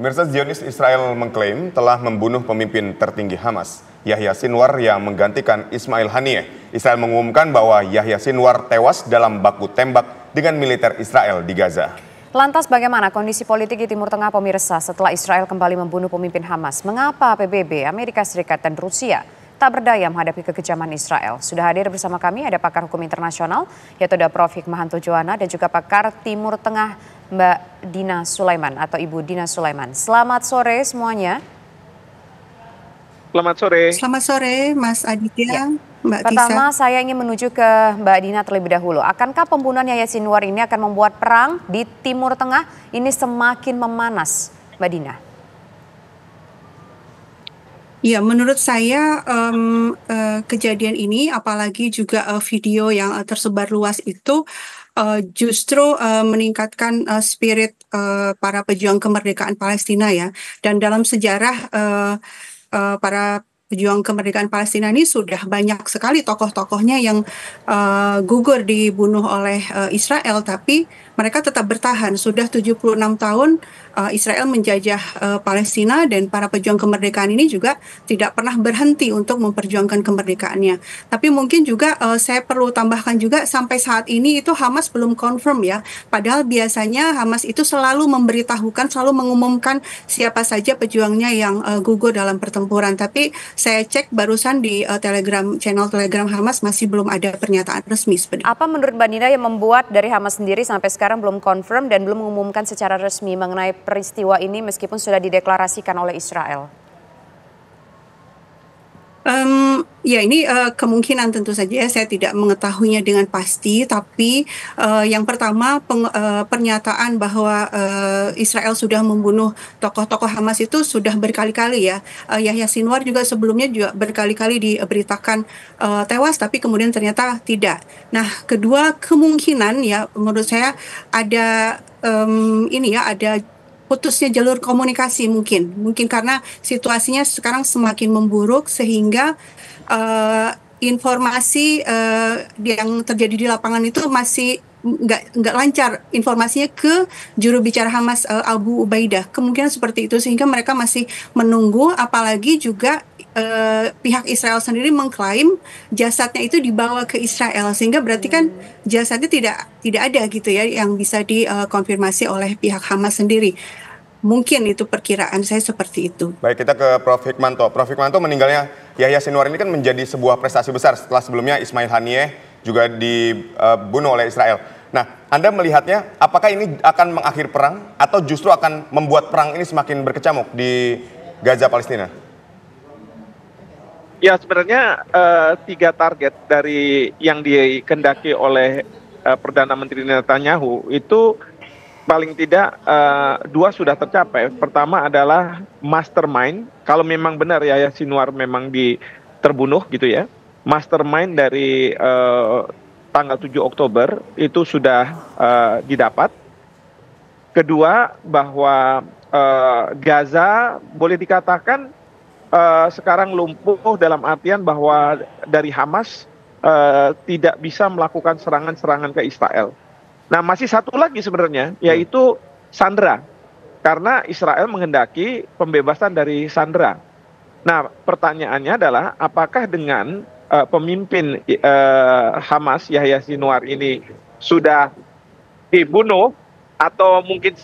Pemirsa, Zionis Israel mengklaim telah membunuh pemimpin tertinggi Hamas, Yahya Sinwar, yang menggantikan Ismail Haniyeh. Israel mengumumkan bahwa Yahya Sinwar tewas dalam baku tembak dengan militer Israel di Gaza. Lantas bagaimana kondisi politik di Timur Tengah, pemirsa, setelah Israel kembali membunuh pemimpin Hamas? Mengapa PBB, Amerika Serikat, dan Rusia tak berdaya menghadapi kekejaman Israel? Sudah hadir bersama kami ada pakar hukum internasional, yaitu ada Prof. Hikmahanto Juwana, dan juga pakar Timur Tengah, Mbak Dina Sulaiman atau Ibu Dina Sulaiman. Selamat sore semuanya. Selamat sore. Selamat sore, Mas Aditya, ya. Mbak Pertama, Tisa. saya ingin menuju ke Mbak Dina terlebih dahulu. Akankah pembunuhan Yahya Sinwar ini akan membuat perang di Timur Tengah ini semakin memanas, Mbak Dina? Ya, menurut saya kejadian ini, apalagi juga video yang tersebar luas itu justru meningkatkan spirit para pejuang kemerdekaan Palestina ya. Dan dalam sejarah para pejuang kemerdekaan Palestina ini sudah banyak sekali tokoh-tokohnya yang gugur dibunuh oleh Israel, tapi mereka tetap bertahan. Sudah 76 tahun Israel menjajah Palestina, dan para pejuang kemerdekaan ini juga tidak pernah berhenti untuk memperjuangkan kemerdekaannya. Tapi mungkin juga saya perlu tambahkan juga, sampai saat ini itu Hamas belum confirm ya. Padahal biasanya Hamas itu selalu memberitahukan, selalu mengumumkan siapa saja pejuangnya yang gugur dalam pertempuran. Tapi saya cek barusan di channel Telegram Hamas masih belum ada pernyataan resmi sebenarnya. Apa menurut Mbak Dina yang membuat dari Hamas sendiri sampai sekarang belum confirm dan belum mengumumkan secara resmi mengenai peristiwa ini meskipun sudah dideklarasikan oleh Israel? Ya, ini kemungkinan tentu saja saya tidak mengetahuinya dengan pasti, tapi yang pertama pernyataan bahwa Israel sudah membunuh tokoh-tokoh Hamas itu sudah berkali-kali ya. Yahya Sinwar juga sebelumnya juga berkali-kali diberitakan tewas, tapi kemudian ternyata tidak. Nah, kedua kemungkinan ya menurut saya ada ada putusnya jalur komunikasi mungkin karena situasinya sekarang semakin memburuk sehingga informasi yang terjadi di lapangan itu masih nggak lancar informasinya ke juru bicara Hamas Abu Ubaidah. Kemungkinan seperti itu sehingga mereka masih menunggu, apalagi juga pihak Israel sendiri mengklaim jasadnya itu dibawa ke Israel, sehingga berarti kan jasadnya tidak ada gitu ya yang bisa dikonfirmasi oleh pihak Hamas sendiri. Mungkin itu perkiraan saya seperti itu. Baik, kita ke Prof. Hikmahanto. Prof. Hikmahanto, meninggalnya Yahya Sinwar ini kan menjadi sebuah prestasi besar setelah sebelumnya Ismail Haniyeh juga dibunuh oleh Israel. Nah, Anda melihatnya apakah ini akan mengakhiri perang atau justru akan membuat perang ini semakin berkecamuk di Gaza, Palestina? Ya, sebenarnya 3 target dari yang dikehendaki oleh Perdana Menteri Netanyahu itu paling tidak 2 sudah tercapai. Pertama adalah mastermind, kalau memang benar Yahya Sinwar memang terbunuh gitu ya. Mastermind dari tanggal 7 Oktober itu sudah didapat. Kedua, bahwa Gaza boleh dikatakan sekarang lumpuh dalam artian bahwa dari Hamas tidak bisa melakukan serangan-serangan ke Israel. Nah, masih satu lagi sebenarnya, yaitu sandera. Karena Israel menghendaki pembebasan dari sandera. Nah, pertanyaannya adalah apakah dengan pemimpin Hamas, Yahya Sinwar ini sudah dibunuh, atau mungkin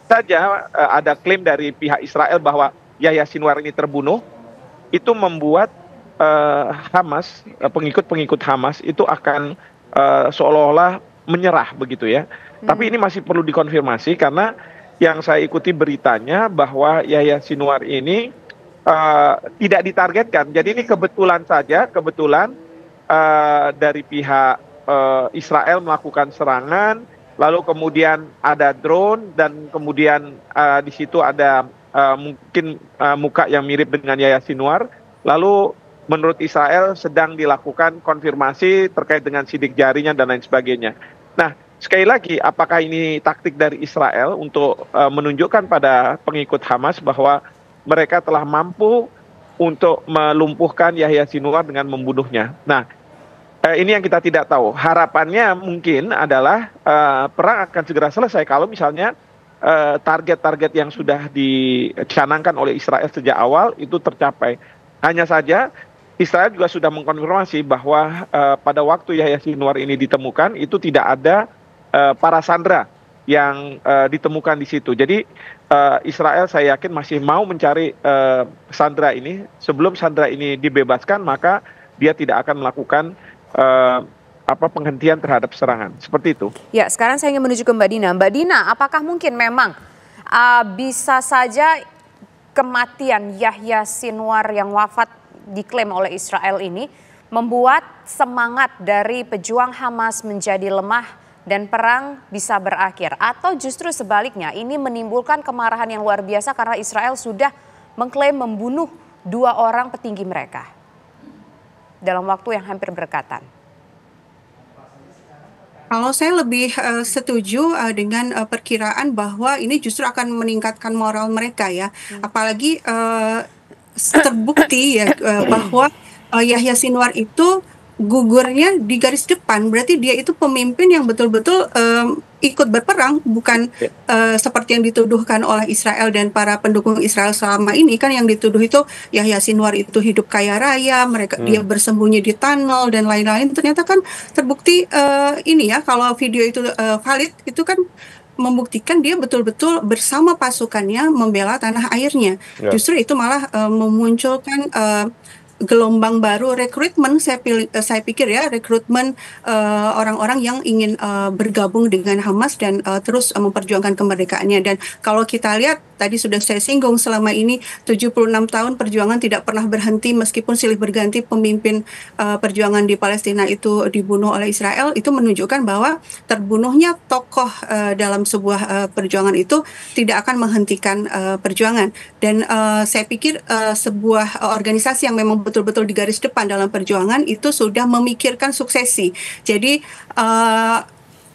saja ada klaim dari pihak Israel bahwa Yahya Sinwar ini terbunuh, itu membuat Hamas, pengikut-pengikut Hamas itu akan seolah-olah menyerah begitu ya. Tapi ini masih perlu dikonfirmasi karena yang saya ikuti beritanya bahwa Yahya Sinwar ini tidak ditargetkan. Jadi ini kebetulan saja, dari pihak Israel melakukan serangan, lalu kemudian ada drone dan kemudian di situ ada mungkin muka yang mirip dengan Yahya Sinwar. Lalu menurut Israel sedang dilakukan konfirmasi terkait dengan sidik jarinya dan lain sebagainya. Nah, sekali lagi, apakah ini taktik dari Israel untuk menunjukkan pada pengikut Hamas bahwa mereka telah mampu untuk melumpuhkan Yahya Sinwar dengan membunuhnya? Nah, ini yang kita tidak tahu. Harapannya mungkin adalah perang akan segera selesai kalau misalnya target-target yang sudah dicanangkan oleh Israel sejak awal itu tercapai. Hanya saja Israel juga sudah mengkonfirmasi bahwa pada waktu Yahya Sinwar ini ditemukan itu tidak ada para sandera yang ditemukan di situ. Jadi Israel saya yakin masih mau mencari sandera ini. Sebelum sandera ini dibebaskan, maka dia tidak akan melakukan penghentian terhadap serangan. Seperti itu. Ya, sekarang saya ingin menuju ke Mbak Dina. Mbak Dina, apakah mungkin memang bisa saja kematian Yahya Sinwar yang wafat diklaim oleh Israel ini membuat semangat dari pejuang Hamas menjadi lemah dan perang bisa berakhir? Atau justru sebaliknya, ini menimbulkan kemarahan yang luar biasa karena Israel sudah mengklaim membunuh 2 orang petinggi mereka dalam waktu yang hampir berdekatan? Kalau saya lebih setuju dengan perkiraan bahwa ini justru akan meningkatkan moral mereka ya. Apalagi terbukti ya bahwa Yahya Sinwar itu gugurnya di garis depan, berarti dia itu pemimpin yang betul-betul ikut berperang, bukan seperti yang dituduhkan oleh Israel dan para pendukung Israel selama ini. Kan yang dituduh itu Yahya Sinwar itu hidup kaya raya, dia bersembunyi di tunnel dan lain-lain. Ternyata kan terbukti ini ya, kalau video itu valid, itu kan membuktikan dia betul-betul bersama pasukannya membela tanah airnya. Justru itu malah memunculkan gelombang baru rekrutmen, saya pikir ya, rekrutmen orang-orang yang ingin bergabung dengan Hamas dan terus memperjuangkan kemerdekaannya. Dan kalau kita lihat, tadi sudah saya singgung, selama ini 76 tahun perjuangan tidak pernah berhenti meskipun silih berganti pemimpin perjuangan di Palestina itu dibunuh oleh Israel. Itu menunjukkan bahwa terbunuhnya tokoh dalam sebuah perjuangan itu tidak akan menghentikan perjuangan. Dan saya pikir sebuah organisasi yang memang betul-betul di garis depan dalam perjuangan itu sudah memikirkan suksesi. Jadi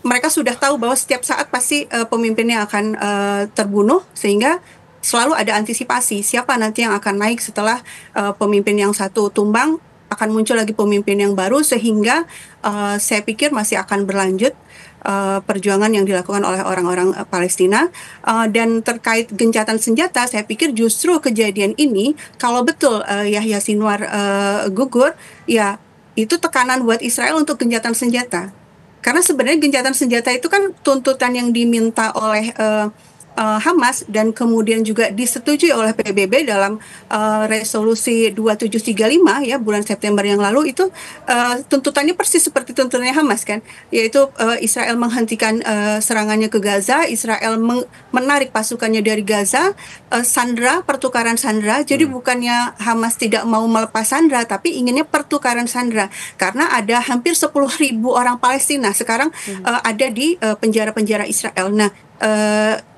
mereka sudah tahu bahwa setiap saat pasti pemimpinnya akan terbunuh, sehingga selalu ada antisipasi siapa nanti yang akan naik setelah pemimpin yang satu tumbang, akan muncul lagi pemimpin yang baru, sehingga saya pikir masih akan berlanjut perjuangan yang dilakukan oleh orang-orang Palestina. Dan terkait gencatan senjata, saya pikir justru kejadian ini, kalau betul Yahya Sinwar gugur, ya itu tekanan buat Israel untuk gencatan senjata. Karena sebenarnya gencatan senjata itu kan tuntutan yang diminta oleh Hamas dan kemudian juga disetujui oleh PBB dalam resolusi 2735 ya bulan September yang lalu. Itu tuntutannya persis seperti tuntutannya Hamas kan, yaitu Israel menghentikan serangannya ke Gaza, Israel menarik pasukannya dari Gaza, sandera, pertukaran sandera. Jadi bukannya Hamas tidak mau melepas sandera, tapi inginnya pertukaran sandera, karena ada hampir 10.000 orang Palestina sekarang ada di penjara-penjara Israel. Nah,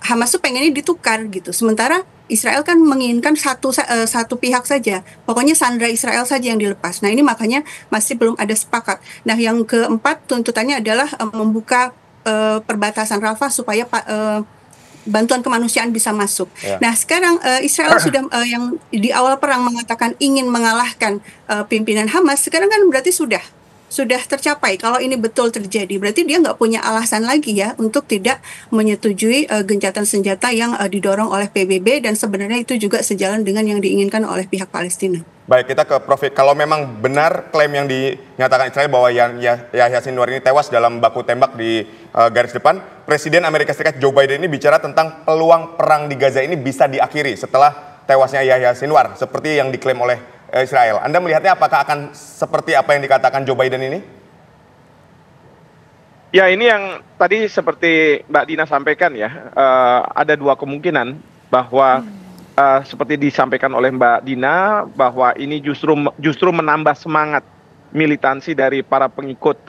Hamas tuh pengennya ditukar gitu. Sementara Israel kan menginginkan satu pihak saja. Pokoknya sandera Israel saja yang dilepas. Nah, ini makanya masih belum ada sepakat. Nah, yang keempat tuntutannya adalah membuka perbatasan Rafah supaya bantuan kemanusiaan bisa masuk. Nah, sekarang Israel sudah yang di awal perang mengatakan ingin mengalahkan pimpinan Hamas. Sekarang kan berarti sudah tercapai. Kalau ini betul terjadi, berarti dia nggak punya alasan lagi ya untuk tidak menyetujui gencatan senjata yang didorong oleh PBB, dan sebenarnya itu juga sejalan dengan yang diinginkan oleh pihak Palestina. Baik, kita ke Prof. Kalau memang benar klaim yang dinyatakan Israel bahwa Yahya Sinwar ini tewas dalam baku tembak di garis depan, Presiden Amerika Serikat Joe Biden ini bicara tentang peluang perang di Gaza ini bisa diakhiri setelah tewasnya Yahya Sinwar, seperti yang diklaim oleh Israel. Anda melihatnya apakah akan seperti apa yang dikatakan Joe Biden ini? Ya, ini yang tadi seperti Mbak Dina sampaikan ya, ada dua kemungkinan bahwa seperti disampaikan oleh Mbak Dina, bahwa ini justru menambah semangat militansi dari para pengikut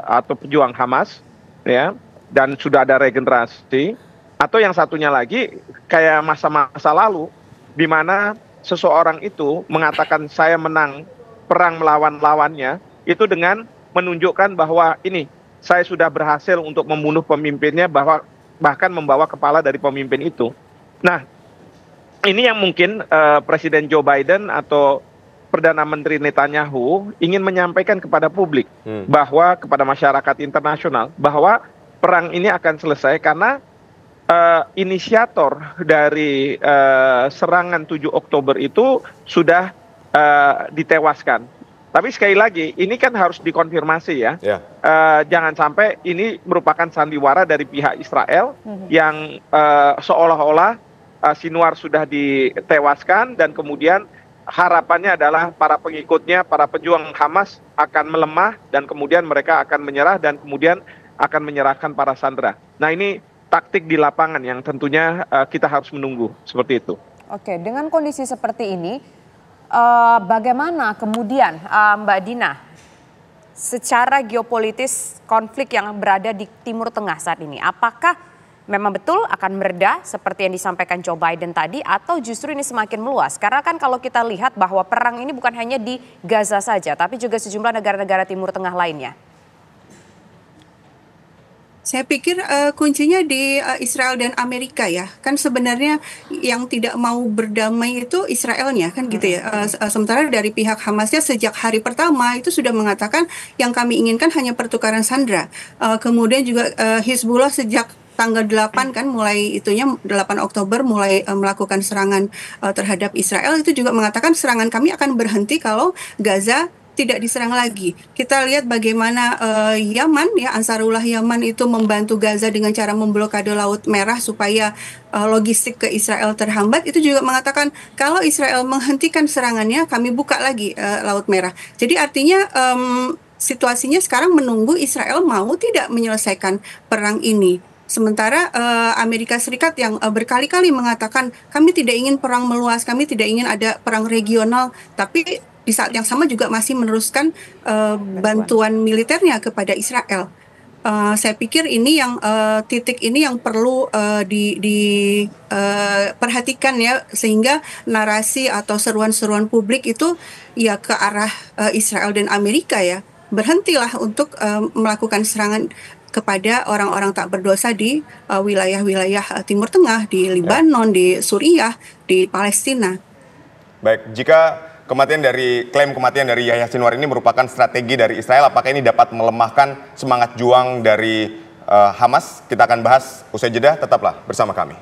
atau pejuang Hamas, ya, dan sudah ada regenerasi. Atau yang satunya lagi kayak masa-masa lalu, di mana seseorang itu mengatakan saya menang perang melawan lawannya, itu dengan menunjukkan bahwa ini saya sudah berhasil untuk membunuh pemimpinnya, bahkan membawa kepala dari pemimpin itu. Nah, ini yang mungkin Presiden Joe Biden atau Perdana Menteri Netanyahu ingin menyampaikan kepada publik, bahwa kepada masyarakat internasional, bahwa perang ini akan selesai karena inisiator dari serangan 7 Oktober itu sudah ditewaskan. Tapi sekali lagi, ini kan harus dikonfirmasi ya. Jangan sampai ini merupakan sandiwara dari pihak Israel yang seolah-olah Sinwar sudah ditewaskan dan kemudian harapannya adalah para pengikutnya, para pejuang Hamas akan melemah dan kemudian mereka akan menyerah dan kemudian akan menyerahkan para sandera. Nah, ini taktik di lapangan yang tentunya kita harus menunggu seperti itu. Oke, dengan kondisi seperti ini, bagaimana kemudian Mbak Dina, secara geopolitis konflik yang berada di Timur Tengah saat ini, apakah memang betul akan mereda seperti yang disampaikan Joe Biden tadi atau justru ini semakin meluas? Karena kan kalau kita lihat bahwa perang ini bukan hanya di Gaza saja, tapi juga sejumlah negara-negara Timur Tengah lainnya. Saya pikir kuncinya di Israel dan Amerika ya. Kan sebenarnya yang tidak mau berdamai itu Israelnya kan gitu ya. Sementara dari pihak Hamasnya sejak hari pertama itu sudah mengatakan yang kami inginkan hanya pertukaran sandera. Kemudian juga Hizbullah sejak tanggal 8 kan mulai itunya 8 Oktober mulai melakukan serangan terhadap Israel, itu juga mengatakan serangan kami akan berhenti kalau Gaza tidak diserang lagi. Kita lihat bagaimana Yaman ya, Ansarullah Yaman itu membantu Gaza dengan cara memblokade Laut Merah supaya logistik ke Israel terhambat. Itu juga mengatakan kalau Israel menghentikan serangannya kami buka lagi Laut Merah. Jadi artinya situasinya sekarang menunggu Israel mau tidak menyelesaikan perang ini. Sementara Amerika Serikat yang berkali-kali mengatakan kami tidak ingin perang meluas, kami tidak ingin ada perang regional, tapi di saat yang sama juga masih meneruskan bantuan militernya kepada Israel. Saya pikir ini yang titik ini yang perlu diperhatikan ya, sehingga narasi atau seruan-seruan publik itu ya ke arah Israel dan Amerika ya. Berhentilah untuk melakukan serangan kepada orang-orang tak berdosa di wilayah-wilayah Timur Tengah, di Libanon, di Suriah, di Palestina. Baik, jika klaim kematian dari Yahya Sinwar ini merupakan strategi dari Israel, apakah ini dapat melemahkan semangat juang dari Hamas? Kita akan bahas usai jeda, tetaplah bersama kami.